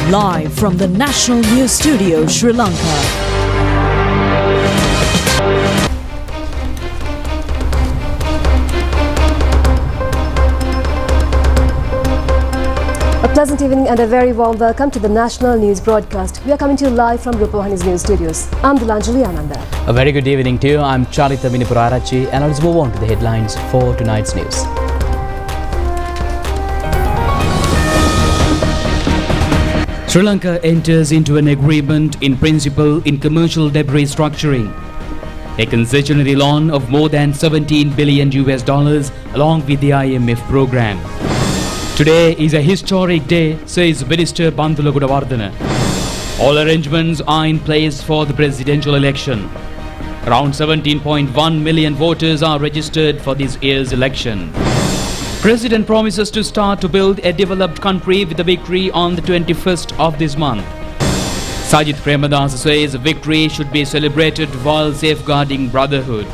Live from the National News Studio, Sri Lanka. A pleasant evening and a very warm welcome to the National News Broadcast. We are coming to you live from Rupavahini's News Studios. I'm Dilanjali Ananda. A very good evening to you. I'm Charita Vinipurarachi, and let's move on to the headlines for tonight's news. Sri Lanka enters into an agreement in principle in commercial debt restructuring. A concessionary loan of more than $17 billion along with the IMF program. Today is a historic day, says Minister Bandula Gudavardhana. All arrangements are in place for the presidential election. Around 17.1 million voters are registered for this year's election. President promises to start to build a developed country with a victory on the 21st of this month. Sajith Premadasa says victory should be celebrated while safeguarding brotherhood.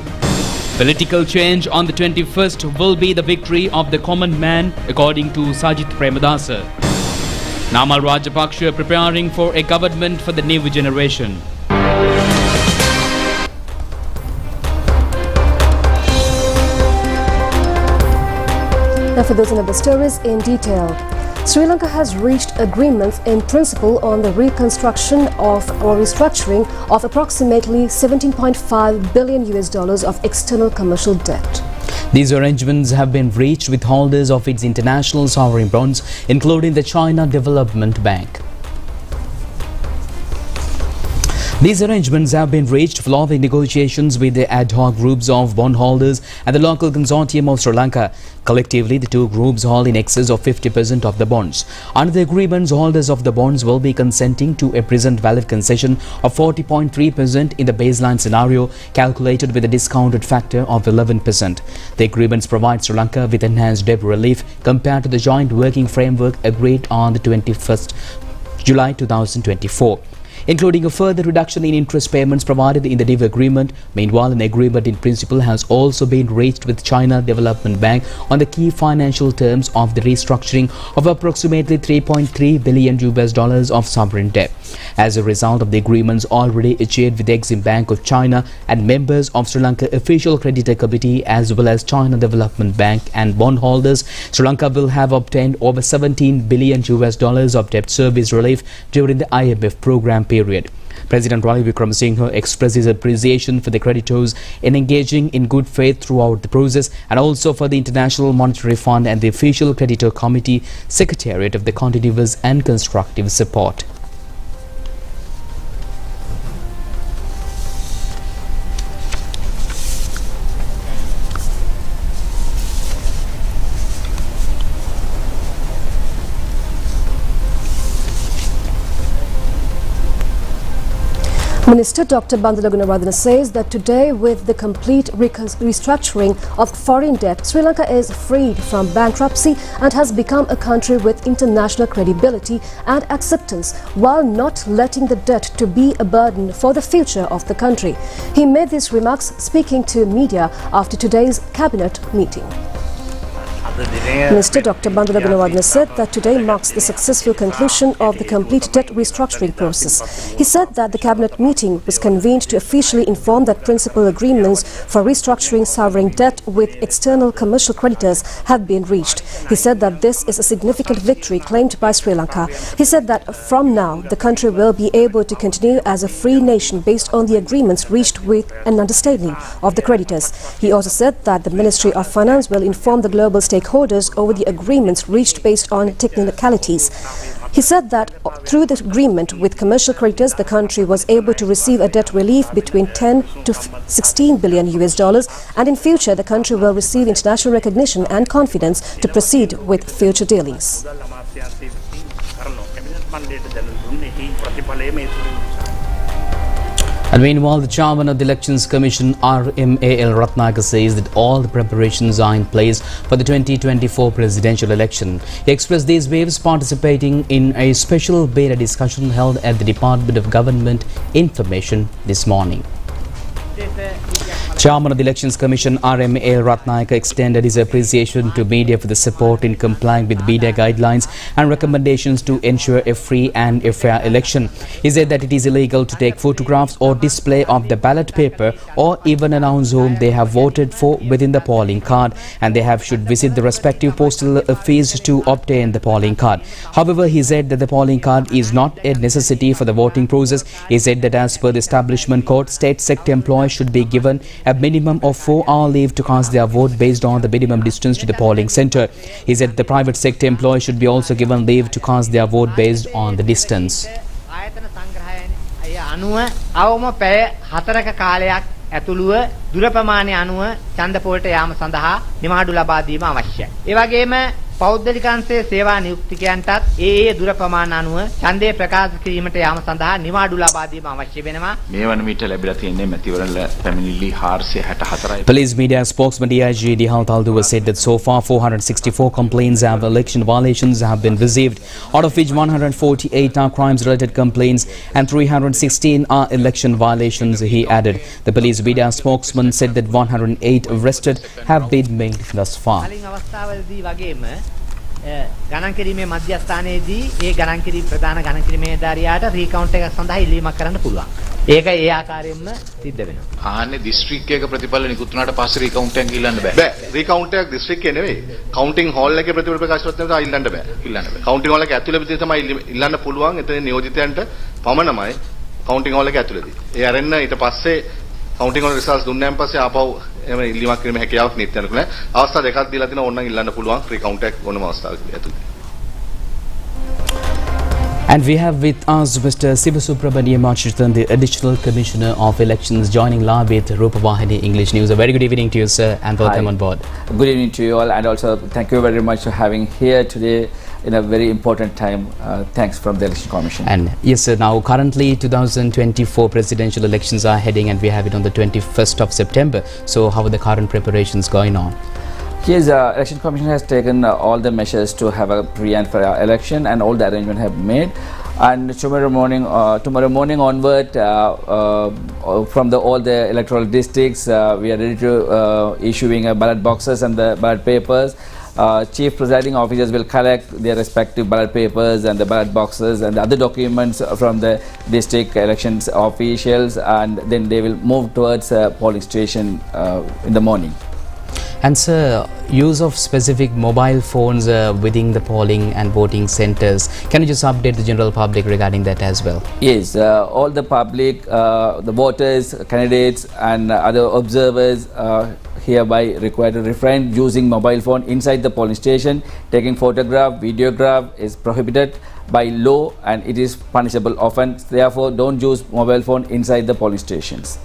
Political change on the 21st will be the victory of the common man, according to Sajith Premadasa. Namal Rajapaksa preparing for a government for the new generation. Now for those and other stories in detail. Sri Lanka has reached agreements in principle on the reconstruction or restructuring of approximately $17.5 billion of external commercial debt. These arrangements have been reached with holders of its international sovereign bonds, including the China Development Bank. These arrangements have been reached following negotiations with the ad hoc groups of bondholders and the local consortium of Sri Lanka. Collectively, the two groups hold in excess of 50% of the bonds. Under the agreements, holders of the bonds will be consenting to a present valid concession of 40.3% in the baseline scenario, calculated with a discounted factor of 11%. The agreements provide Sri Lanka with enhanced debt relief compared to the joint working framework agreed on the 21st July 2024. Including a further reduction in interest payments provided in the DIV agreement. Meanwhile, an agreement in principle has also been reached with China Development Bank on the key financial terms of the restructuring of approximately $3.3 billion of sovereign debt. As a result of the agreements already achieved with the Exim Bank of China and members of Sri Lanka Official Creditor Committee as well as China Development Bank and bondholders, Sri Lanka will have obtained over $17 billion of debt service relief during the IMF program period. President Ranil Wickremesinghe expressed his appreciation for the creditors in engaging in good faith throughout the process, and also for the International Monetary Fund and the Official Creditor Committee Secretariat of the continuous and constructive support. Minister Dr. Bandula Gudavardhana says that today, with the complete restructuring of foreign debt, Sri Lanka is freed from bankruptcy and has become a country with international credibility and acceptance, while not letting the debt to be a burden for the future of the country. He made these remarks speaking to media after today's cabinet meeting. Minister Dr. Bandula Gudavardhana said that today marks the successful conclusion of the complete debt restructuring process. He said that the cabinet meeting was convened to officially inform that principal agreements for restructuring sovereign debt with external commercial creditors have been reached. He said that this is a significant victory claimed by Sri Lanka. He said that from now, the country will be able to continue as a free nation based on the agreements reached with an understanding of the creditors. He also said that the Ministry of Finance will inform the global stakeholders over the agreements reached based on technicalities. He said that through the agreement with commercial creditors, the country was able to receive a debt relief between $10 to $16 billion, and in future the country will receive international recognition and confidence to proceed with future dealings. And meanwhile, the chairman of the Elections Commission, RMAL Ratnaka, says that all the preparations are in place for the 2024 presidential election. He expressed these views participating in a special beta discussion held at the Department of Government Information this morning. Chairman of the Elections Commission RMA Ratnayaka extended his appreciation to media for the support in complying with media guidelines and recommendations to ensure a free and a fair election. He said that it is illegal to take photographs or display of the ballot paper or even announce whom they have voted for within the polling card, and they should visit the respective postal office to obtain the polling card. However, he said that the polling card is not a necessity for the voting process. He said that as per the establishment code, state sector employees should be given a minimum of 4-hour leave to cast their vote based on the minimum distance to the polling centre. He said the private sector employees should be also given leave to cast their vote based on the distance. දුර ප්‍රමාණය අනුව ඡන්ද පොලට යාම සඳහා නිමාඩු ලබා දීම අවශ්‍යයි. ඒ වගේම පෞද්ගලිකංශයේ සේවා නියුක්තිකයන්ටත් ඒ දුර ප්‍රමාණ අනුව ඡන්දය ප්‍රකාශ කිරීමට යාම සඳහා නිමාඩු ලබා දීම අවශ්‍ය වෙනවා. මේ වන විට ලැබිලා තියෙන්නේ මැතිවරණ පැමිණිලි 464යි. Police media spokesman DIG Dihal Talduwa said that so far 464 complaints of election violations have been received, out of which 148 are crimes-related complaints and 316 are election violations, he added. The police media spokesman said that 108 arrested have been made thus far. ගණන් කිරීමේ මධ්‍යස්ථානයේදී ඒ ගණන් කිරීම ප්‍රධාන ගණන් කිරීමේ ධාරියාට රීකවුන්ට් එකක් සඳහා ඉල්ලීමක් කරන්න පුළුවන්. ඒක ඒ ආකාරයෙන්ම සිද්ධ වෙනවා. ආන්නේ දිස්ත්‍රික්ක එක ප්‍රතිඵල නිකුත් වුණාට පස්සේ රීකවුන්ට් එකක් ඉල්ලන්න බෑ. බෑ. රීකවුන්ට් එකක් දිස්ත්‍රික්කේ නෙවෙයි. කවුන්ටිං හෝල් එකේ ප්‍රතිඵල ප්‍රකාශවත් වෙනවා ඉල්ලන්න බෑ. ඉල්ලන්න බෑ. කවුන්ටිං හෝල් එක ඇතුළේදී තමයි ඉල්ලන්න පුළුවන්. එතන නියෝජිතයන්ට පමණමයි කවුන්ටිං හෝල් එක ඇතුළේදී. ඒ අරෙන්න ඊට පස්සේ කවුන්ටිං හෝල් රිසල්ට්ස් දුන්නාන් පස්සේ ආපහු එම ඉල්ලීමක් කිරීමේ හැකියාවක් නිත්‍යනක නෑ. අවස්ථා දෙකක් දීලා තිනවා ඕනනම් ඉල්ලන්න පුළුවන් රීකවුන්ට් එකක් ඕනම අවස්ථාවක ඇතුළේ. And we have with us Mr. Sivasubramaniam Achithan, the Additional Commissioner of Elections, joining live with Rupavahini English News. A very good evening to you, sir, and welcome on board. Good evening to you all, and also thank you very much for having here today in a very important time. Thanks from the Election Commission. And yes, sir, now currently 2024 presidential elections are heading, and we have it on the 21st of September. So how are the current preparations going on? Yes, Election Commission has taken all the measures to have a free and fair election, and all the arrangements have made. And tomorrow morning onward, from all the electoral districts, we are ready to issuing ballot boxes and the ballot papers. Chief presiding officers will collect their respective ballot papers and the ballot boxes and the other documents from the district elections officials, and then they will move towards polling station in the morning. And sir, use of specific mobile phones within the polling and voting centers. Can you just update the general public regarding that as well? Yes, all the public, the voters, candidates and other observers hereby required to refrain using mobile phone inside the polling station. Taking photograph, videograph is prohibited by law and it is punishable offence. Therefore, don't use mobile phone inside the polling stations.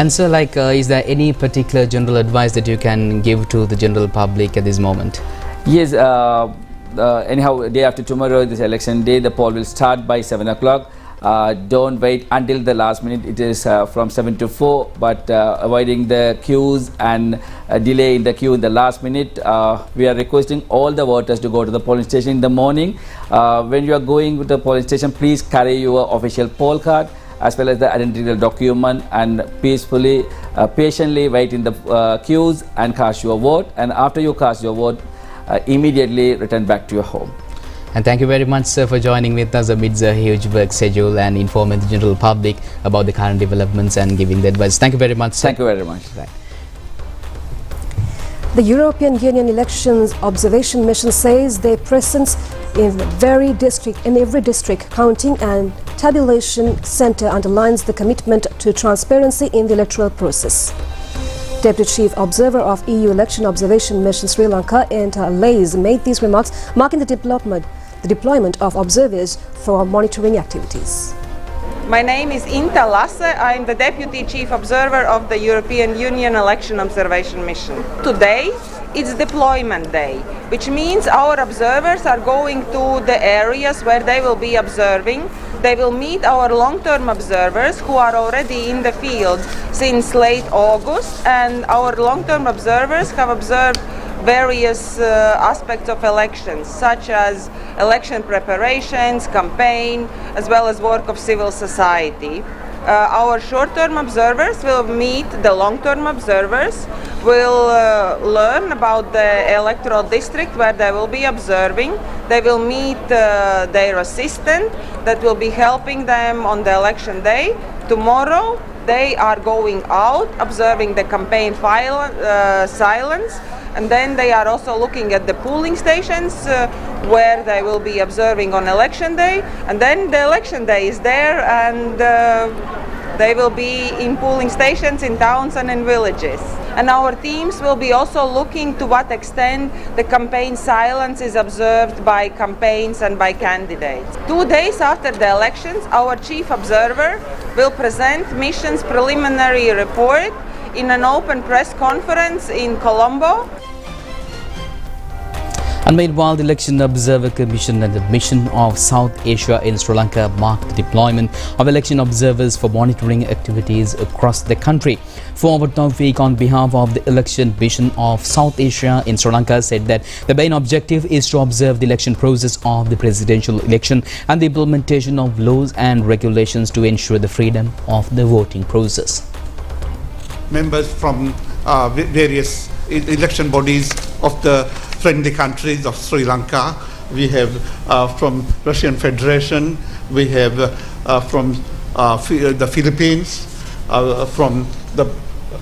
And sir, like, is there any particular general advice that you can give to the general public at this moment? Yes, anyhow, day after tomorrow, this election day, the poll will start by 7 o'clock. Don't wait until the last minute. It is from 7 to 4, but avoiding the queues and delay in the queue in the last minute. We are requesting all the voters to go to the polling station in the morning. When you are going to the polling station, please carry your official poll card as well as the identical document, and peacefully, patiently wait in the queues and cast your vote. And after you cast your vote, immediately return back to your home. And thank you very much, sir, for joining with us amidst a huge work schedule and informing the general public about the current developments and giving the advice. Thank you very much, sir. Thank you very much. Right. The European Union Elections Observation Mission says their presence in every district counting and tabulation centre underlines the commitment to transparency in the electoral process. Deputy Chief Observer of EU Election Observation Mission Sri Lanka, Enta Lays, made these remarks marking the deployment of observers for monitoring activities. My name is Inta Lasse. I am the Deputy Chief Observer of the European Union Election Observation Mission. Today it's deployment day, which means our observers are going to the areas where they will be observing. They will meet our long-term observers who are already in the field since late August, and our long-term observers have observed various aspects of elections, such as election preparations, campaign, as well as work of civil society. Our short-term observers will meet the long-term observers, will learn about the electoral district where they will be observing. They will meet their assistant that will be helping them on the election day. Tomorrow they are going out, observing the campaign silence, and then they are also looking at the polling stations where they will be observing on election day, and then the election day is there, and they will be in polling stations in towns and in villages. And our teams will be also looking to what extent the campaign silence is observed by campaigns and by candidates. 2 days after the elections, our chief observer will present mission's preliminary report in an open press conference in Colombo. And meanwhile, the Election Observer Commission and the Mission of South Asia in Sri Lanka marked the deployment of election observers for monitoring activities across the country. Forward Tawfiq, on behalf of the Election Mission of South Asia in Sri Lanka, said that the main objective is to observe the election process of the presidential election and the implementation of laws and regulations to ensure the freedom of the voting process. Members from various election bodies of the friendly countries of Sri Lanka. We have from Russian Federation, we have from the Philippines, from the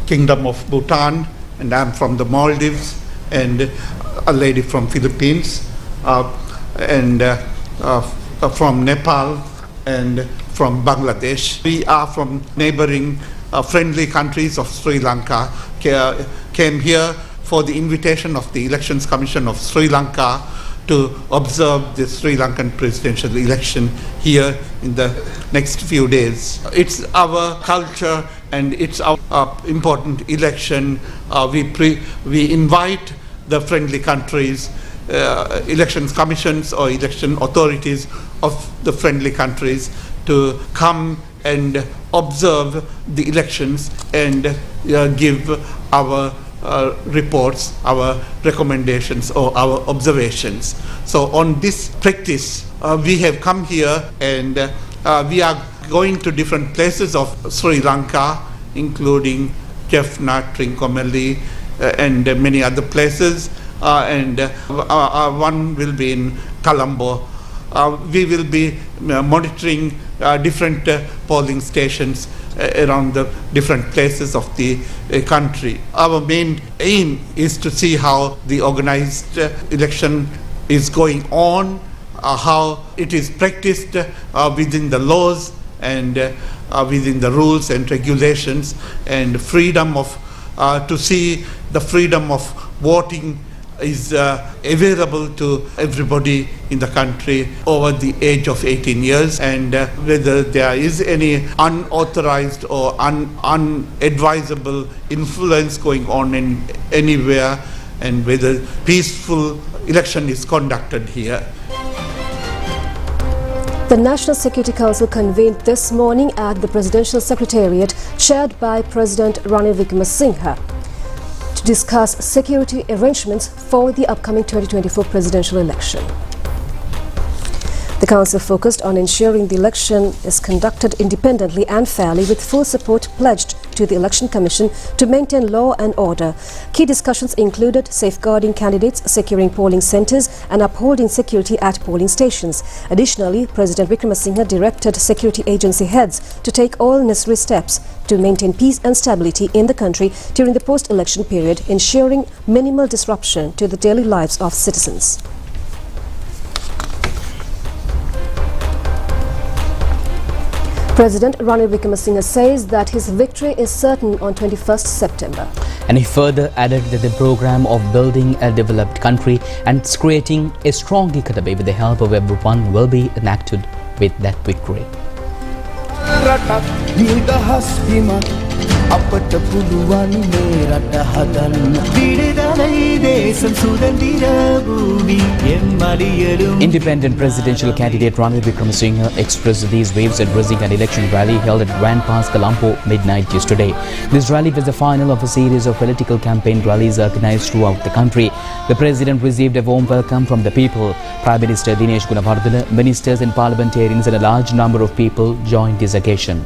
Kingdom of Bhutan, and I'm from the Maldives, and a lady from Philippines, and from Nepal, and from Bangladesh. We are from neighboring friendly countries of Sri Lanka, came here for the invitation of the Elections Commission of Sri Lanka to observe the Sri Lankan presidential election here in the next few days. It's our culture and it's our important election. We invite the friendly countries, elections commissions or election authorities of the friendly countries to come and observe the elections and give our reports, our recommendations or our observations. So on this practice, we have come here and we are going to different places of Sri Lanka, including Jaffna, Trincomalee, and many other places, and one will be in Colombo. We will be monitoring different polling stations around the different places of the country. Our main aim is to see how the organized election is going on, how it is practiced within the laws and within the rules and regulations, and freedom of to see the freedom of voting is available to everybody in the country over the age of 18 years, and whether there is any unauthorized or unadvisable influence going on in anywhere, and whether peaceful election is conducted here. The National Security Council convened this morning at the Presidential Secretariat, chaired by President Ranil Wickremesinghe, to discuss security arrangements for the upcoming 2024 presidential election. The Council focused on ensuring the election is conducted independently and fairly, with full support pledged to the Election Commission to maintain law and order. Key discussions included safeguarding candidates, securing polling centres and upholding security at polling stations. Additionally, President Wickremesinghe directed security agency heads to take all necessary steps to maintain peace and stability in the country during the post-election period, ensuring minimal disruption to the daily lives of citizens. President Ranil Wickremesinghe says that his victory is certain on 21st September. And he further added that the program of building a developed country and creating a strong economy with the help of everyone will be enacted with that victory. Independent presidential candidate Ranil Wickremesinghe expressed these views addressing an election rally held at Grand Pass, Colombo, midnight yesterday. This rally was the final of a series of political campaign rallies organized throughout the country. The president received a warm welcome from the people. Prime Minister Dinesh Gunawardena, ministers and parliamentarians and a large number of people joined this occasion.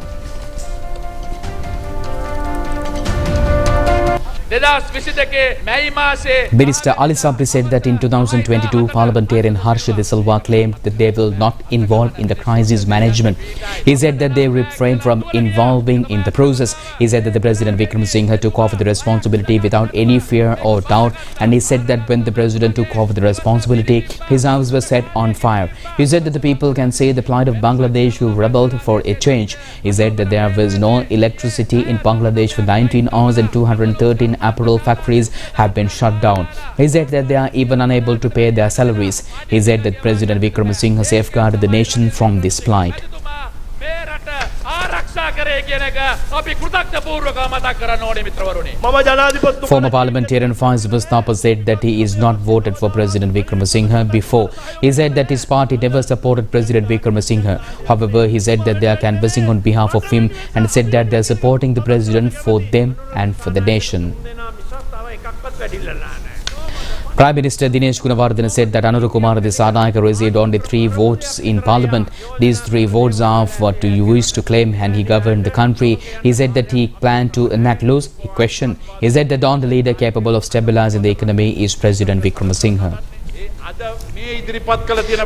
Minister Ali Sabri said that in 2022, parliamentarian Harsha De Silva claimed that they will not involve in the crisis management. He said that they refrain from involving in the process. He said that the President Vikram Singh took over the responsibility without any fear or doubt, and he said that when the President took over the responsibility, his house was set on fire. He said that the people can say the plight of Bangladesh who rebelled for a change. He said that there was no electricity in Bangladesh for 19 hours and 213 apparel factories have been shut down. He said that they are even unable to pay their salaries. He said that President Vikram Singh safeguarded the nation from this plight. Former parliamentarian Faiz Mustafa said that he is not voted for President Vikram Singh before. He said that his party never supported President Vikram Singh. However, he said that they are canvassing on behalf of him and said that they are supporting the president for them and for the nation. Prime Minister Dinesh Gunawardena said that Anura Kumar Dissanayake received only 3 votes in Parliament. These 3 votes are what you wish to claim, and he governed the country. He said that he planned to enact laws. He questioned. He said that the only leader capable of stabilizing the economy is President Vikram Singh.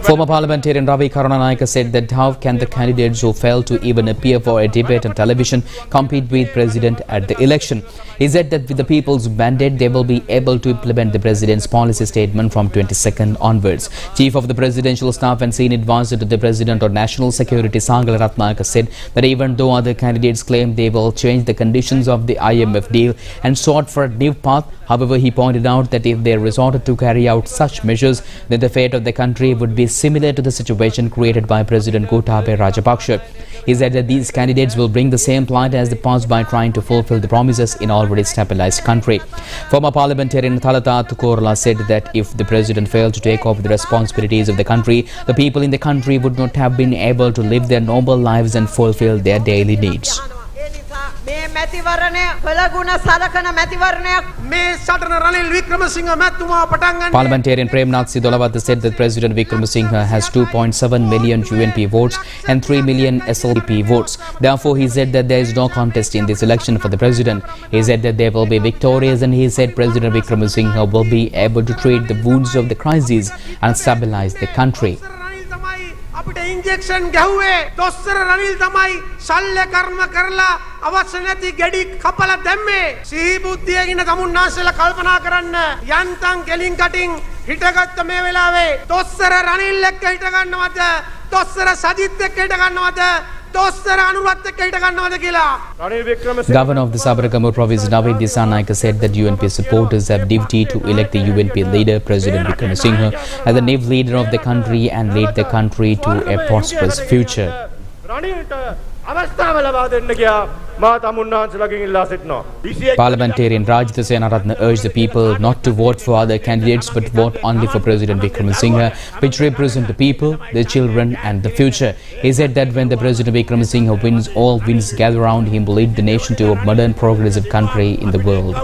Former parliamentarian Ravi Karunanayake said that how can the candidates who failed to even appear for a debate on television compete with President at the election. He said that with the people's mandate, they will be able to implement the President's policy statement from 22nd onwards. Chief of the Presidential Staff and Senior Advisor to the President on National Security Sangala Ratnayake said that even though other candidates claim they will change the conditions of the IMF deal and sought for a new path, however, he pointed out that if they resorted to carry out such measures, then the fate of the country would be similar to the situation created by President Gotabaya Rajapaksa. He said that these candidates will bring the same plight as the past by trying to fulfill the promises in already stabilized country. Former parliamentarian Thalata Tukorla said that if the president failed to take over the responsibilities of the country, the people in the country would not have been able to live their normal lives and fulfill their daily needs. Parliamentarian Premnath Sidolawat said that President Vikram Singh has 2.7 million UNP votes and 3 million SLP votes. Therefore, he said that there is no contest in this election for the president. He said that they will be victorious, and he said President Vikram Singh will be able to treat the wounds of the crisis and stabilize the country. Injection ගැහුවේ දොස්තර රනිල් තමයි ශල්‍ය කර්ම කරලා අවශ්‍ය නැති ගෙඩි කපලා දැම්මේ සිහි බුද්ධියකින් තමුන්නාසලා කල්පනා කරන්න යන්තම් කෙලින් කටින් හිටගත්ත මේ වෙලාවේ දොස්තර රනිල් එක්ක හිට ගන්නවද දොස්තර සජිත් එක්ක හිට ගන්නවද Governor of the Sabaragamulla province Naveed Dissanayake said that UNP supporters have duty to elect the UNP leader President Vikram Singh as the new leader of the country and lead the country to a prosperous future. Parliamentarian Rajitha Senaratne urged the people not to vote for other candidates but vote only for President Vikram Singh, which represent the people, the children and the future. He said that when the President Vikram Singh wins, all winds gather around him will lead the nation to a modern progressive country in the world.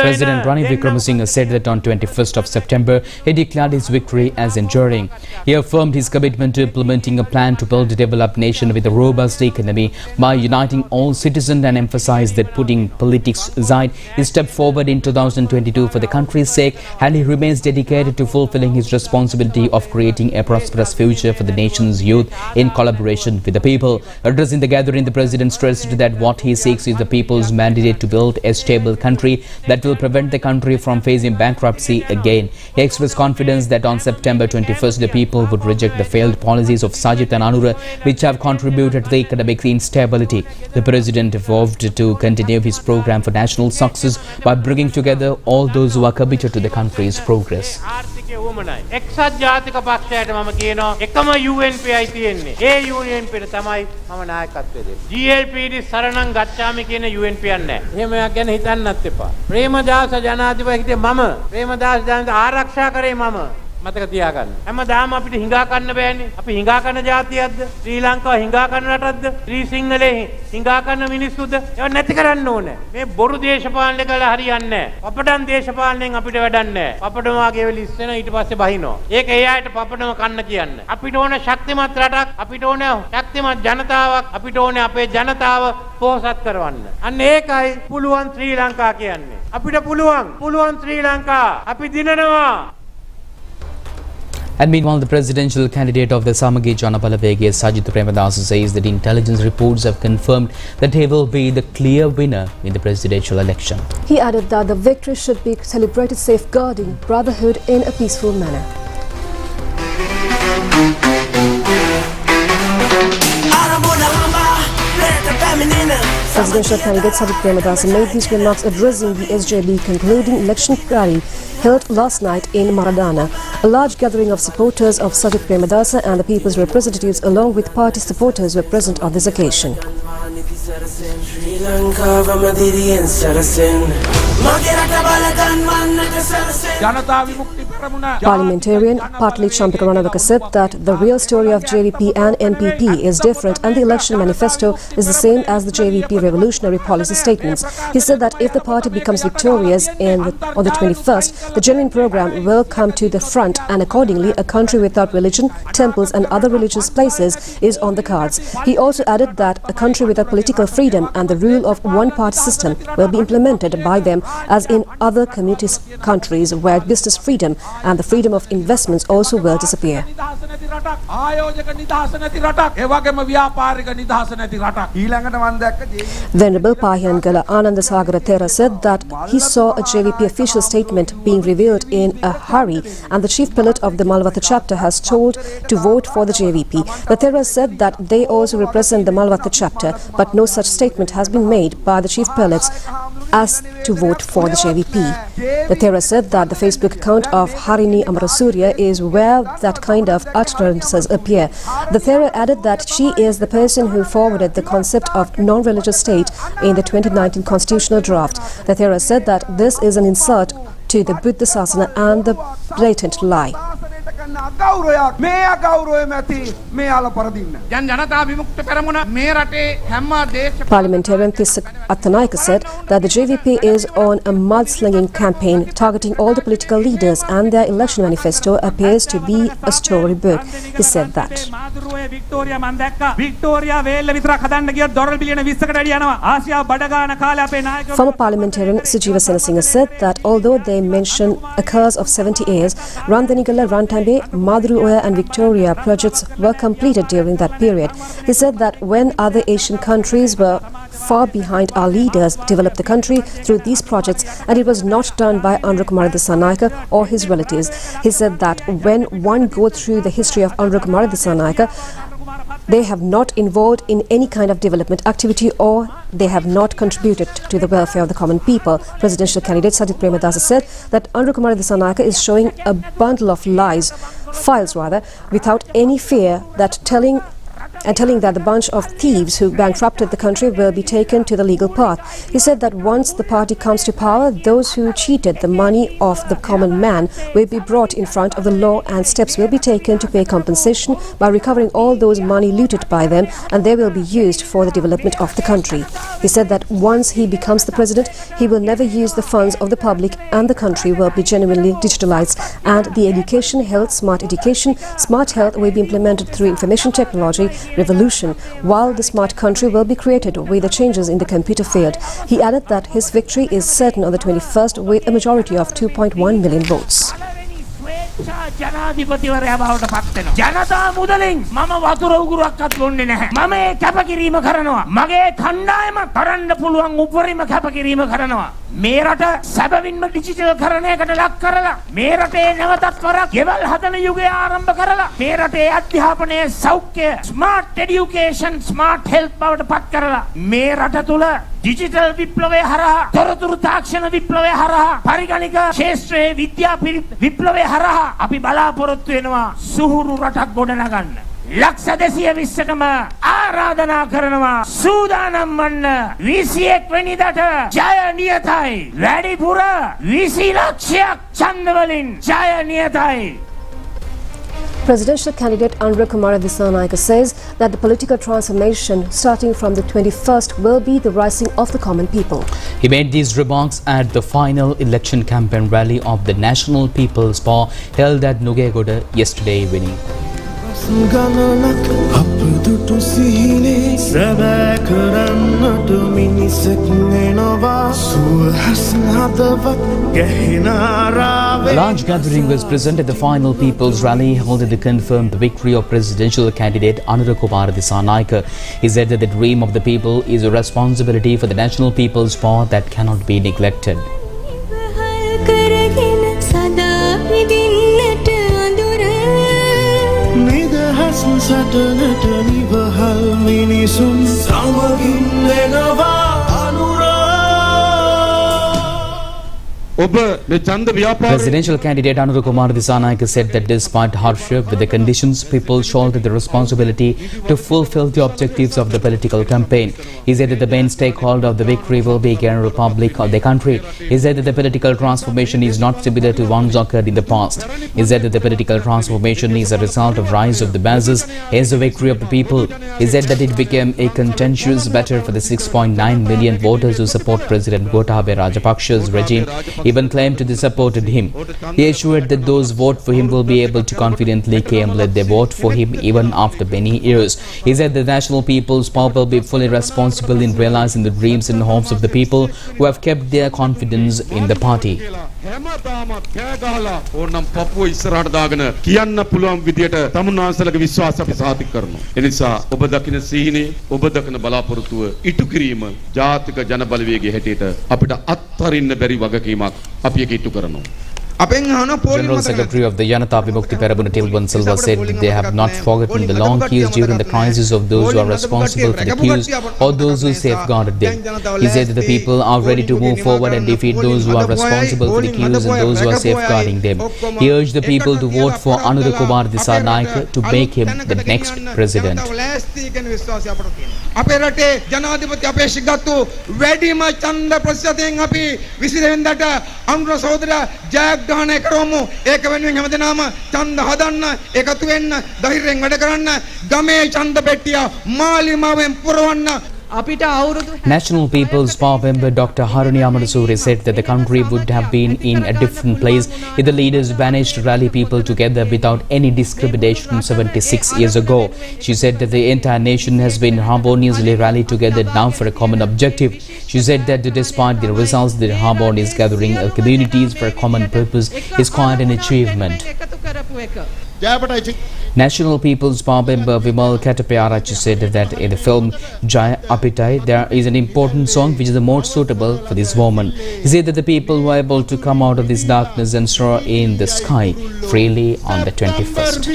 President Ranil Wickremesinghe said that on 21st of September, he declared his victory as enduring. He affirmed his commitment to implementing a plan to build a developed nation with a robust economy by uniting all citizens and emphasized that putting politics aside, he stepped forward in 2022 for the country's sake, and he remains dedicated to fulfilling his responsibility of creating a prosperous future for the nation's youth in collaboration with the people. Addressing the gathering, the President stressed that what he seeks is the people's mandate to build a stable country that will prevent the country from facing bankruptcy again. He expressed confidence that on September 21st, the people would reject the failed policies of Sajid and Anura, which have contributed to the economic instability. The President vowed to continue his program for national success by bringing together all those who are committed to the country's progress. එක්සත් ජාතික පක්ෂයට මම කියනවා එකම UNP යි තියෙන්නේ. ඒ UNP ට තමයි මම නායකත්වය දෙන්නේ. GLPD සරණං ගච්ඡාමි කියන UNP යක් නැහැ. එහෙම එකක් ගැන හිතන්නත් එපා. ප්‍රේමදාස ජනාධිපති මම ප්‍රේමදාස ජනාධිපති ආරක්ෂා කරේ මම මතක තියාගන්න. හැමදාම අපිට හිඟා කන්න බෑනේ. අපි හිඟා කන ජාතියක්ද? ශ්‍රී ලංකාව හිඟා කන රටක්ද? ශ්‍රී සිංහලේ හිඟා කන මිනිස්සුද? ඒවා නැති කරන්න ඕනේ. මේ බොරු දේශපාලනය කළා හරියන්නේ නැහැ. පපඩම් දේශපාලනයෙන් අපිට වැඩක් නැහැ. පපඩම වගේ වෙලි ඉස්සෙන ඊට පස්සේ බහිනවා. ඒක ඒ අයට පපඩම කන්න කියන්න. අපිට ඕන ශක්තිමත් රටක්, අපිට ඕන ශක්තිමත් ජනතාවක්, අපිට ඕන අපේ ජනතාව පොහොසත් කරවන්න. අන්න ඒකයි පුළුවන් ශ්‍රී ලංකා කියන්නේ. අපිට පුළුවන් ශ්‍රී ලංකා. අපි දිනනවා. And meanwhile, the presidential candidate of the Samagi Janabalawege, Sajith Premadasa, says that intelligence reports have confirmed that he will be the clear winner in the presidential election. He added that the victory should be celebrated safeguarding brotherhood in a peaceful manner. Presidential candidate Sajith Premadasa made these remarks addressing the SJB concluding election rally held last night in Maradana. A large gathering of supporters of Sajith Premadasa and the people's representatives along with party supporters were present on this occasion. Parliamentarian Patli Champikaranavaka said that the real story of JVP and NPP is different and the election manifesto is the same as the JVP revolutionary policy statements. He said that if the party becomes victorious on the 21st, the genuine program will come to the front and accordingly a country without religion, temples and other religious places is on the cards. He also added that a country without political freedom and the rule of one-party system will be implemented by them as in other communist countries where business freedom and the freedom of investments also will disappear. Venerable Pahiyangala Anandasagara Thera said that he saw a JVP official statement being revealed in a hurry and the chief prelate of the Malvatha chapter has told to vote for the JVP. The Thera said that they also represent the Malvatha chapter but no such statement has been made by the chief prelates as to vote for the JVP. The Thera said that the Facebook account of Harini Amarasuriya is where that kind of utterances appear. The Thera added that she is the person who forwarded the concept of non-religious state in the 2019 constitutional draft. The Thera said that this is an insult to the Buddha Sasana and the blatant lie. Parliamentarian Thisak Attanayaka said that the JVP is on a mudslinging campaign targeting all the political leaders and their election manifesto appears to be a storybook. He said that. Former parliamentarian Sujiva Senasinghe said that although they mention a curse of 70 years, Randhanigala, Rantambe, Maduru Oya and Victoria projects were completed during that period. He said that when other Asian countries were far behind, our leaders developed the country through these projects and it was not done by Anurakumara Dissanayaka or his relatives. He said that when one goes through the history of Anurakumara Dissanayaka, they have not involved in any kind of development activity or they have not contributed to the welfare of the common people. Presidential candidate Sajith Premadasa said that Anurakumara Dissanayaka is showing a bundle of files without any fear that telling that the bunch of thieves who bankrupted the country will be taken to the legal path. He said that once the party comes to power, those who cheated the money of the common man will be brought in front of the law and steps will be taken to pay compensation by recovering all those money looted by them and they will be used for the development of the country. He said that once he becomes the president, he will never use the funds of the public and the country will be genuinely digitalized and the education, health, smart health will be implemented through information technology revolution, while the smart country will be created with the changes in the computer field. He added that his victory is certain on the 21st with a majority of 2.1 million votes. ජනාධිපතිවරයා බවට පත් වෙනවා. ජනතා මුදලින් මම වතුර උගුරක්වත් බොන්නේ නැහැ. මම මේ කැපකිරීම කරනවා. මගේ කණ්ඩායම කරන්න පුළුවන් උපරිම කැපකිරීම කරනවා. මේ රට සැබවින්ම ඩිජිටල් කරණයකට ලක් කරලා මේ රටේ නැවතත් වරක් ගෙවල් හදන යුගය ආරම්භ කරලා මේ රටේ අධ්‍යාපනයේ සෞඛ්‍ය ස්මාර්ට් එඩියුකේෂන් ස්මාර්ට් හෙල්ත් බවට පත් කරලා මේ රට තුල ඩිජිටල් විප්ලවය හරහා තොරතුරු තාක්ෂණ විප්ලවය හරහා පරිගණක ක්ෂේත්‍රයේ විද්‍යා විප්ලවය හරහා අපි බලාපොරොත්තු වෙනවා සුහුරු රටක් ගොඩනගන්න. ලක්ෂ 220කම ආරාධනා කරනවා සූදානම් වන්න 21 වෙනිදාට ජය නියතයි. වැඩිපුර 20 ලක්ෂයක් ඡන්ද වලින් ජය නියතයි. Presidential candidate Anura Kumara Dissanayake says that the political transformation starting from the 21st will be the rising of the common people. He made these remarks at the final election campaign rally of the National People's Paw held at Nugegoda yesterday evening. A large gathering was present at the final People's Rally held to confirm the victory of presidential candidate Anura Kumara Dissanayake. He said that the dream of the people is a responsibility for the National People's Paw that cannot be neglected. Presidential candidate Anura Kumara Dissanayake said that despite hardship with the conditions, people shoulder the responsibility to fulfill the objectives of the political campaign. He said that the main stakeholder of the victory will be the Republic of the country. He said that the political transformation is not similar to ones occurred in the past. He said that the political transformation is a result of rise of the masses, is the victory of the people. He said that it became a contentious matter for the 6.9 million voters who support President Gotabaya Rajapaksa's regime. Even claimed to have supported him. He assured that those vote for him will be able to confidently claim that they vote for him even after many years. He said the National People's Paw will be fully responsible in realizing the dreams and hopes of the people who have kept their confidence in the party. General Secretary of the Janata Vimukti Perabuna Tilwan Silva said that they have not forgotten the long queues during the crisis of those who are responsible for the queues or those who safeguarded them. He said that the people are ready to move forward and defeat those who are responsible for the queues and those who are safeguarding them. He urged the people to vote for Anura Kumara Dissanayake to make him the next president. ගහණය කරමු ඒක වෙනුවෙන් හැමදෙනාම ඡන්ද හදන්න එකතු වෙන්න ධෛර්යයෙන් වැඩ කරන්න ගමේ ඡන්ද පෙට්ටිය මාලිමාවෙන් පුරවන්න. National People's Paw member Dr. Harani Amarasuri said that the country would have been in a different place if the leaders managed to rally people together without any discrimination 76 years ago. She said that the entire nation has been harmoniously rallied together now for a common objective. She said that despite the results, the harmonious gathering of communities for a common purpose is quite an achievement. National People's Paw member Vimal Katapayarachi said that in the film Jaya Apitai there is an important song which is the most suitable for this moment. He said that the people were able to come out of this darkness and soar in the sky freely on the 21st.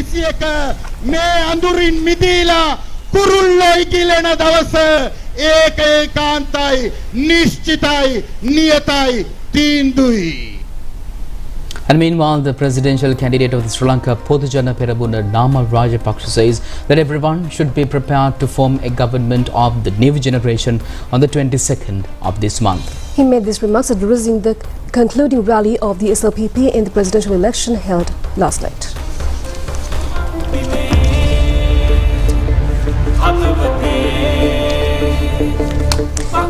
And meanwhile, the presidential candidate of the Sri Lanka Podujana Perabuna Nama Rajapaksa says that everyone should be prepared to form a government of the new generation on the 22nd of this month. He made these remarks addressing the concluding rally of the SLPP in the presidential election held last night.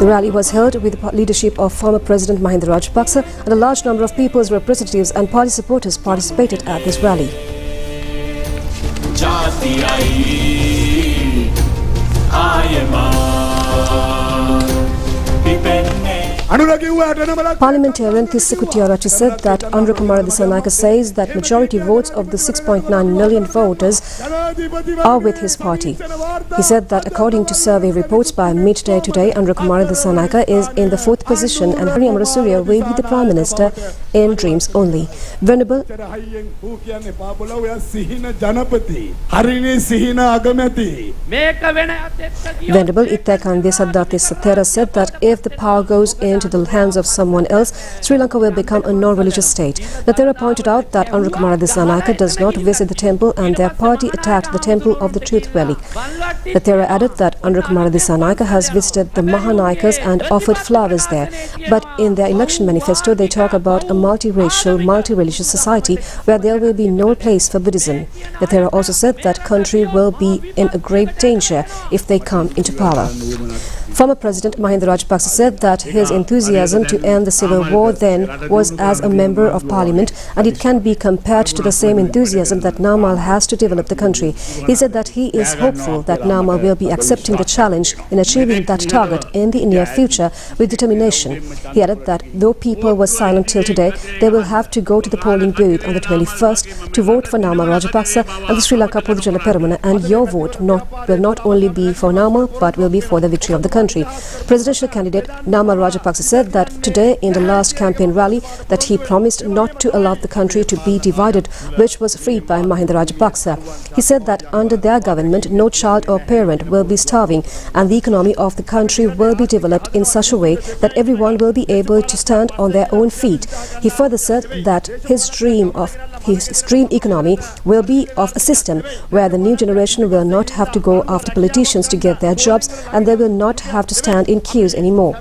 The rally was held with the leadership of former President Mahinda Rajapaksa, and a large number of people's representatives and party supporters participated at this rally. Parliamentarian Tissa Kutiarachi said that Anura Kumara Dissanayake says that majority votes of the 6.9 million voters are with his party. He said that according to survey reports by midday today, Anura Kumara Dissanayake is in the 4th position and Harani Amarasuri will be the Prime Minister in dreams only. Venerable Ittaikande Saddar Tissa Thera said that if the power goes in into the hands of someone else, Sri Lanka will become a non-religious state. Lathera pointed out that Anurukumara Dissanayake does not visit the temple and their party attacked the Temple of the Truth Valley. Lathera added that Anurukumara Dissanayake has visited the Mahanayakas and offered flowers there. But in their election manifesto, they talk about a multiracial, multi-religious society where there will be no place for Buddhism. Lathera also said that country will be in a grave danger if they come into power. Former President Mahinda Rajapaksa said that his enthusiasm to end the civil war then was as a member of parliament, and it can be compared to the same enthusiasm that Namal has to develop the country. He said that he is hopeful that Namal will be accepting the challenge in achieving that target in the near future with determination. He added that though people were silent till today, they will have to go to the polling booth on the 21st to vote for Namal Rajapaksa and the Sri Lanka Podujana Peramana, and your vote will not only be for Namal but will be for the victory of the country. Presidential candidate Namal Rajapaksa said that today in the last campaign rally that he promised not to allow the country to be divided, which was freed by Mahinda Rajapaksa. He said that under their government no child or parent will be starving and the economy of the country will be developed in such a way that everyone will be able to stand on their own feet. He further said that his dream economy will be of a system where the new generation will not have to go after politicians to get their jobs and they will not have to stand in queues anymore.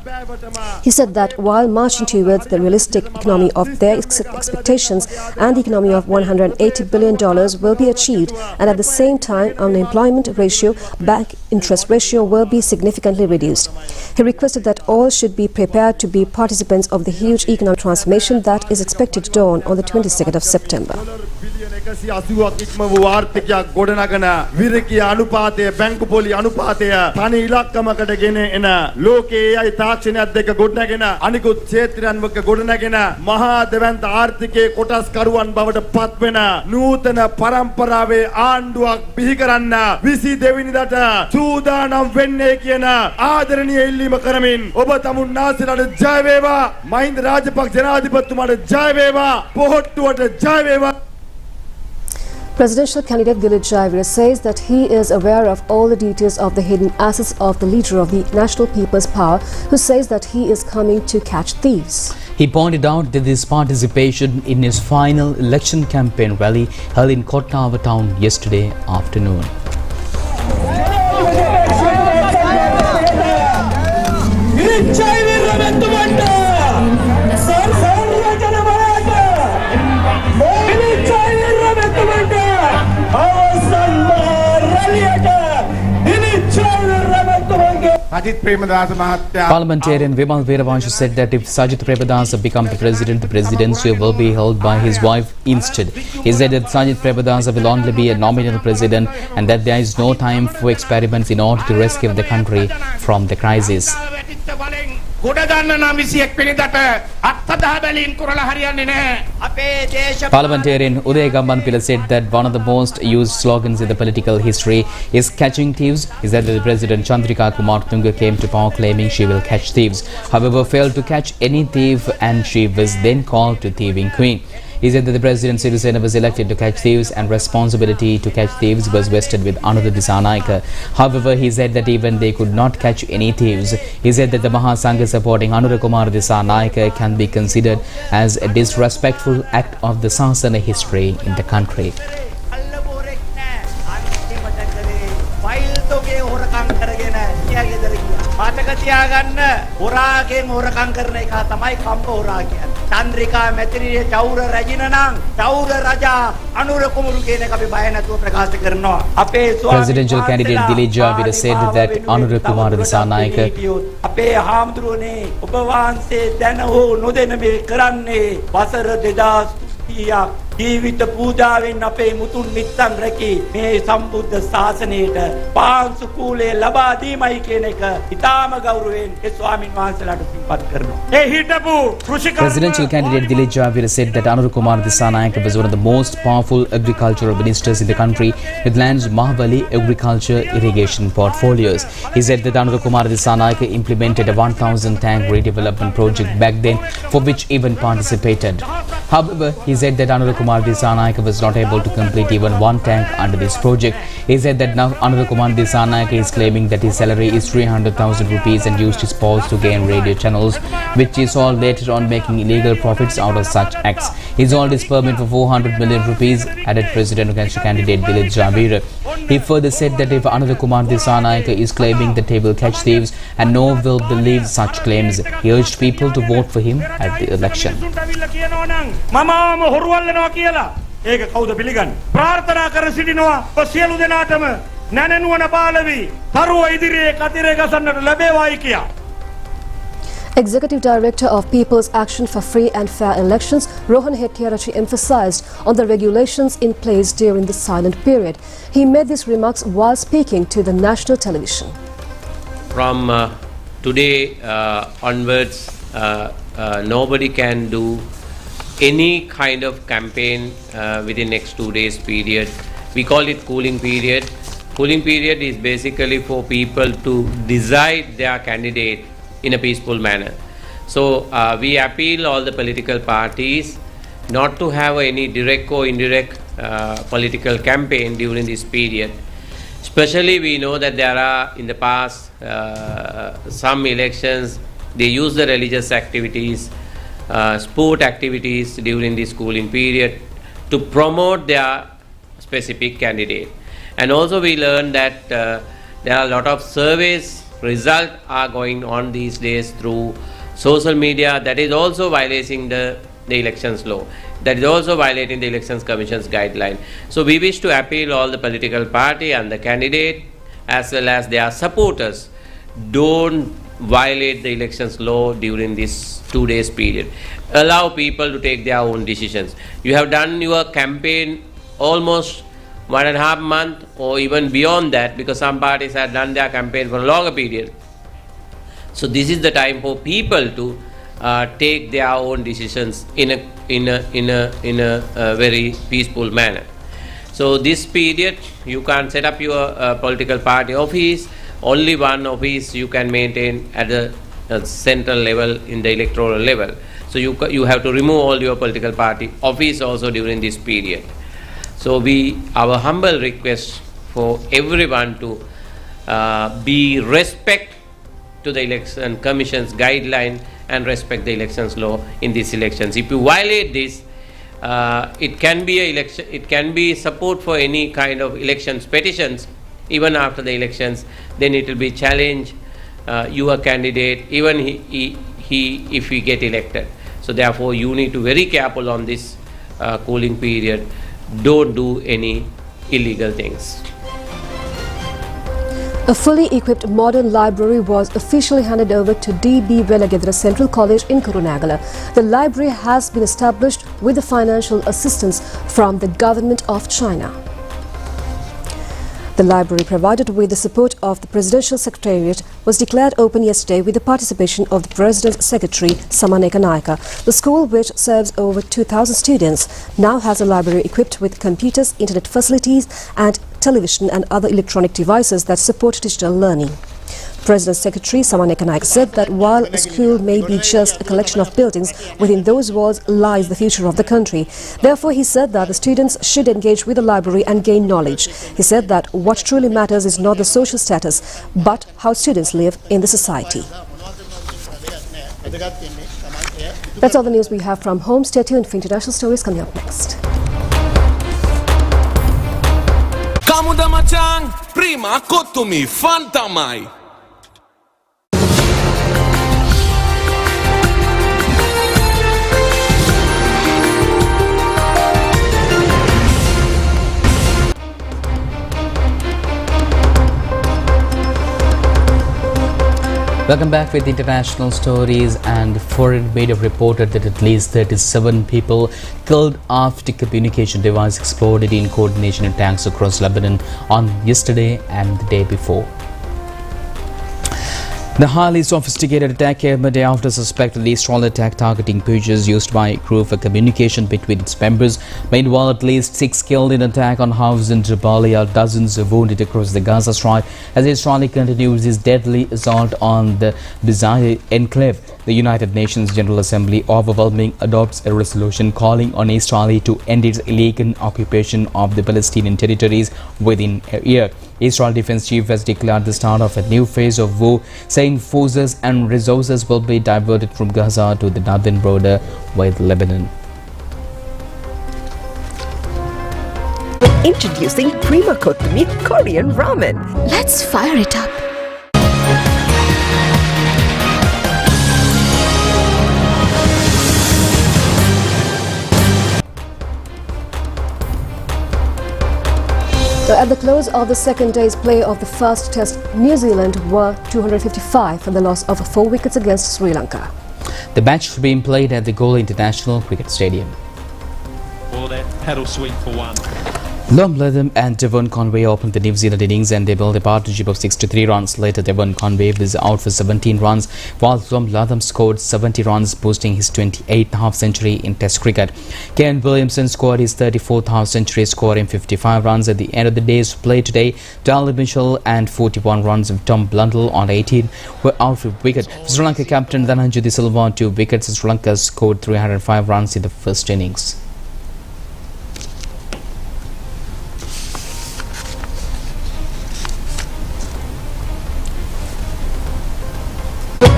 He said that while marching towards the realistic economy of their expectations and the economy of $180 billion will be achieved, and at the same time unemployment ratio, bank interest ratio will be significantly reduced. He requested that all should be prepared to be participants of the huge economic transformation that is expected to dawn on the 22nd of September. එන ලෝකයේ අය තාක්ෂණයත් දෙක ගොඩනගෙන අනිකුත් ක්ෂේත්‍රයන්වක ගොඩනගෙන මහා දෙවන්ත ආර්ථිකයේ කොටස් කරුවන් බවට පත්වෙන නූතන පරම්පරාවේ ආණ්ඩුවක් බිහි කරන්න 22 වෙනිදාට සූදානම් වෙන්නේ කියන ආදරණීය ඉල්ලීම කරමින් ඔබ තමුන්නාසලට ජය වේවා මහින්ද රාජපක්ෂ ජනාධිපතිතුමාට ජය වේවා පොහොට්ටුවට ජය වේවා. Presidential candidate Dilip Jayavira says that he is aware of all the details of the hidden assets of the leader of the National People's Power, who says that he is coming to catch thieves. He pointed out that his participation in his final election campaign rally held in Kottava town yesterday afternoon. Parliamentarian Vimal Veeravansh said that if Sajith Premadasa becomes the presidency will be held by his wife instead. He said that Sajith Premadasa will only be a nominal president and that there is no time for experiments in order to rescue the country from the crisis. Parliamentarian Uday Gambanpila said that one of the most used slogans in the political history is catching thieves. He said that the President Chandrika Kumartunga came to power claiming she will catch thieves, however failed to catch any thief, and she was then called to thieving queen. He said that the President Sirisena was elected to catch thieves and responsibility to catch thieves was vested with Anuruddha Dissanayake. However, he said that even they could not catch any thieves. He said that the Mahasangha supporting Anurukumara Dissanayake can be considered as a disrespectful act of the Sasana history in the country. Chandrika මෙතනියේ චෞර රජින නම් චෞර රජා අනුර කුමරු කියන එක අපි බය නැතුව ප්‍රකාශ කරනවා. අපේ Presidential candidate Dilip Jayavira said that Anurukumara Dissanayake අපේ හාමුදුරුවනේ ඔබ වහන්සේ දැන හෝ නොදැන මේ කරන්නේ වසර 2030ක් ජීවිත පූජාවෙන් අපේ මුතුන් මිත්තන් රැකී මේ සම්බුද්ධ ශාසනයට පාංශු කූලේ ලබා දීමයි කියන එක ඉතාම ගෞරවයෙන් ඒ ස්වාමින් වහන්සේලාට පින්පත් කරනවා. ඒ හිටපු Presidential candidate Dilip Jayavira said that Anurukumara Dissanayake was one of the most powerful agricultural ministers in the country with lands Mahabali agriculture irrigation portfolios. He said that Anurukumara Dissanayake implemented a 1,000 tank redevelopment project back then for which even participated. However, he said that Anurukumara Kumar Dissanayake was not able to complete even one tank under this project. He said that now Anura Kumar Dissanayake is claiming that his salary is 300,000 rupees and used his post to gain radio channels, which he sold later on, making illegal profits out of such acts. He sold his permit for 400 million rupees, added presidential candidate Dilip Javir. He further said that if Anura Kumar Dissanayake is claiming that he will catch thieves and no one will believe such claims, he urged people to vote for him at the election. ඒක කවුද පිළිගන්නේ? ප්‍රාර්ථනා කර සිටිනවා සියලු දෙනාටම නැනනුවන පාලවි තරුව ඉදිරියේ කතිරේ ගසන්නට ලැබේවායි කියා. Executive Director of People's Action for Free and Fair Elections, Rohan Hettiarachchi, emphasized on the regulations in place during the silent period. He made these remarks while speaking to the national television. From today onwards, nobody can do any kind of campaign within next 2 days period. We call it cooling period. Cooling period is basically for people to decide their candidate in a peaceful manner. So we appeal all the political parties not to have any direct or indirect political campaign during this period. Especially we know that there are in the past some elections, they use the religious activities, sport activities during this cooling period to promote their specific candidate. And also we learned that there are a lot of surveys results are going on these days through social media. That is also violating the elections law. That is also violating the Elections Commission's guideline. So we wish to appeal all the political party and the candidate as well as their supporters, don't violate the elections law during this 2 days period. Allow people to take their own decisions. You have done your campaign almost 1.5 months or even beyond that, because some parties have done their campaign for a longer period. So this is the time for people to take their own decisions in a very peaceful manner. So this period you can set up your political party office. Only one office you can maintain at the central level in the electoral level. So you have to remove all your political party office also during this period. So our humble request for everyone to be respect to the Election Commission's guideline and respect the elections law in these elections. If you violate this, it can be it can be support for any kind of elections petitions even after the elections. Then it will be challenge your candidate even if he get elected. So therefore you need to be very careful on this cooling period. Don't do any illegal things. A fully equipped modern library was officially handed over to D.B. Velagedra Central College in Kurunegala. The library has been established with the financial assistance from the government of China. The library, provided with the support of the Presidential Secretariat, was declared open yesterday with the participation of the President's Secretary, Samaneka Naika. The school, which serves over 2,000 students, now has a library equipped with computers, internet facilities and television and other electronic devices that support digital learning. President's Secretary Samaneka Naika said that while a school may be just a collection of buildings, within those walls lies the future of the country. Therefore, he said that the students should engage with the library and gain knowledge. He said that what truly matters is not the social status, but how students live in the society. That's all the news we have from home. Stay tuned for international stories coming up next. Kamuda machan, prima kotumi, fantamai. Welcome back with international stories. And foreign media reported that at least 37 people killed after communication device exploded in coordination attacks across Lebanon on yesterday and the day before. The highly sophisticated attack came a day after suspected Israel attack targeting pages used by a crew for communication between its members. Meanwhile, at least 6 killed in attack on houses in Jabalia, dozens wounded across the Gaza Strip as Israel continues its deadly assault on the Beziah enclave. The United Nations General Assembly overwhelmingly adopts a resolution calling on Israel to end its illegal occupation of the Palestinian territories within a year. Israel Defense Chief has declared the start of a new phase of war, saying forces and resources will be diverted from Gaza to the northern border with Lebanon. Introducing Prima Kottumi Korean Ramen. Let's fire it up. So at the close of the second day's play of the first test, New Zealand were 255 for the loss of 4 wickets against Sri Lanka. The match is being played at the Goal International Cricket Stadium. Or that paddle sweep for one. Long Latham and Devon Conway opened the New Zealand innings and they built a partnership of 63 runs. Later, Devon Conway was out for 17 runs, while Long Latham scored 70 runs, boosting his 28th half-century in Test cricket. Ken Williamson scored his 34th half-century, scoring 55 runs at the end of the day's play today. Darryl Mitchell and 41 runs of Tom Blundell on 18 were out for wicket. Sri Lanka captain Dhananjay De Silva on 2 wickets. Sri Lanka scored 305 runs in the first innings.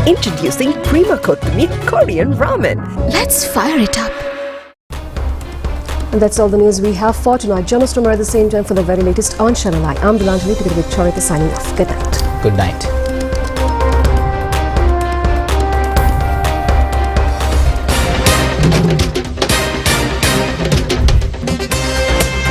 Introducing Prima Kottumi Korean Ramen. Let's fire it up. And that's all the news we have for tonight. Join us tomorrow at the same time for the very latest on ChannelEye. I'm Delanjali, together with Charita, signing off. Good night. Good night.